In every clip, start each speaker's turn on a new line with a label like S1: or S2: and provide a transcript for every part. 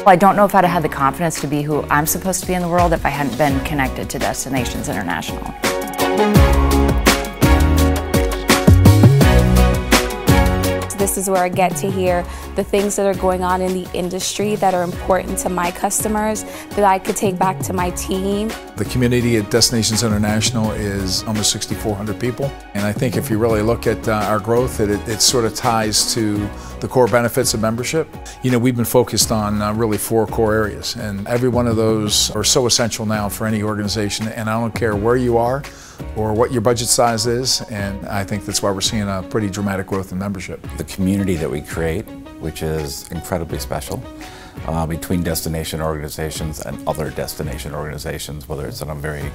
S1: I don't know if I'd have had the confidence to be who I'm supposed to be in the world if I hadn't been connected to Destinations International.
S2: This is where I get to hear the things that are going on in the industry that are important to my customers that I could take back to my team.
S3: The community at Destinations International is almost 6,400 people, and I think if you really look at our growth, it sort of ties to the core benefits of membership. You know, we've been focused on really 4 core areas, and every one of those are so essential now for any organization, and I don't care where you are or what your budget size is, and I think that's why we're seeing a pretty dramatic growth in membership.
S4: The community that we create, which is incredibly special, between destination organizations and other destination organizations, whether it's in a very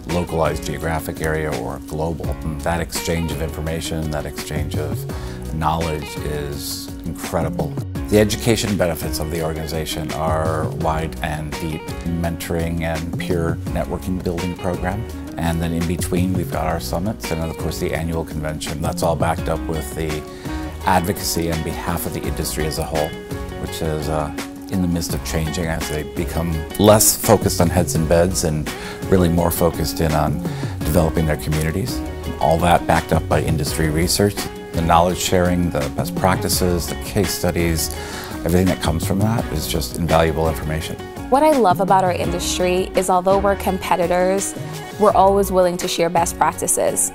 S4: localized geographic area or global. That exchange of information, that exchange of knowledge is incredible. The education benefits of the organization are wide and deep. Mentoring and peer networking building program. And then in between we've got our summits and of course the annual convention. That's all backed up with the advocacy on behalf of the industry as a whole, which is in the midst of changing as they become less focused on heads and beds and really more focused in on developing their communities. All that backed up by industry research. The knowledge sharing, the best practices, the case studies, everything that comes from that is just invaluable information.
S2: What I love about our industry is although we're competitors, we're always willing to share best practices.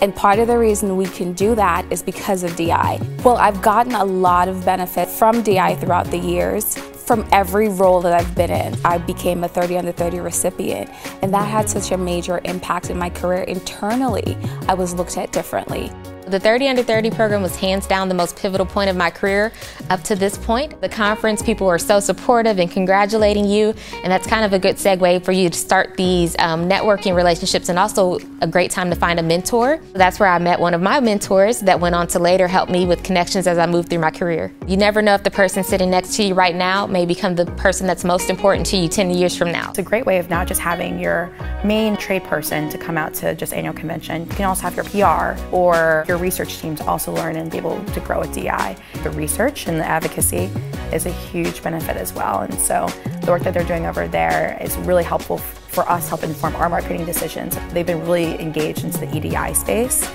S2: And part of the reason we can do that is because of DI. Well, I've gotten a lot of benefit from DI throughout the years. From every role that I've been in, I became a 30 under 30 recipient, and that had such a major impact in my career. Internally, I was looked at differently.
S5: The 30 Under 30 program was hands down the most pivotal point of my career up to this point. The conference, people were so supportive and congratulating you, and that's kind of a good segue for you to start these networking relationships, and also a great time to find a mentor. That's where I met one of my mentors that went on to later help me with connections as I moved through my career. You never know if the person sitting next to you right now may become the person that's most important to you 10 years from now.
S6: It's a great way of not just having your main trade person to come out to just annual convention. You can also have your PR or your research team to also learn and be able to grow with DI. The research and the advocacy is a huge benefit as well, and so the work that they're doing over there is really helpful for us, help inform our marketing decisions. They've been really engaged into the EDI space,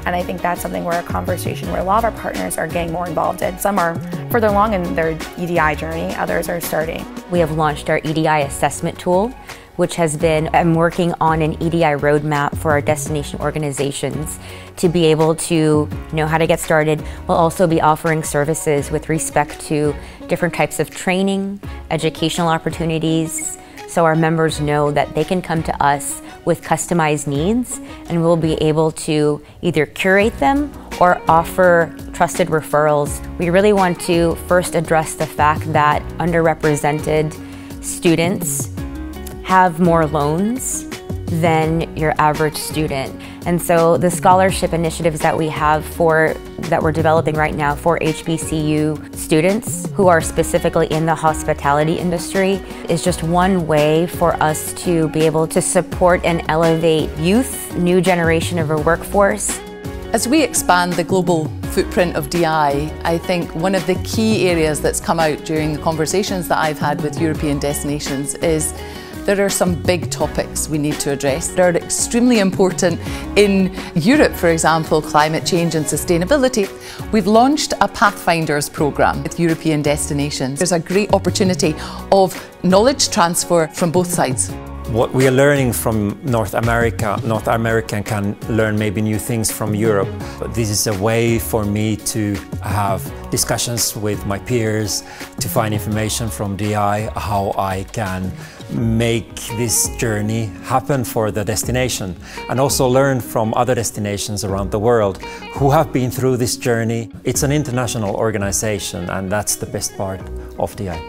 S6: and I think that's something where a conversation where a lot of our partners are getting more involved in. Some are further along in their EDI journey, others are starting.
S7: We have launched our EDI assessment tool, which has been, I'm working on an EDI roadmap for our destination organizations to be able to know how to get started. We'll also be offering services with respect to different types of training, educational opportunities, so our members know that they can come to us with customized needs, and we'll be able to either curate them or offer trusted referrals. We really want to first address the fact that underrepresented students have more loans than your average student. And so the scholarship initiatives that we have that we're developing right now for HBCU students who are specifically in the hospitality industry is just one way for us to be able to support and elevate youth, new generation of our workforce.
S8: As we expand the global footprint of DI, I think one of the key areas that's come out during the conversations that I've had with European destinations is there are some big topics we need to address. They are extremely important in Europe, for example, climate change and sustainability. We've launched a Pathfinders programme with European destinations. There's a great opportunity of knowledge transfer from both sides.
S9: What we are learning from North America can learn maybe new things from Europe. But this is a way for me to have discussions with my peers, to find information from DI, how I can make this journey happen for the destination, and also learn from other destinations around the world who have been through this journey. It's an international organization, and that's the best part of DI.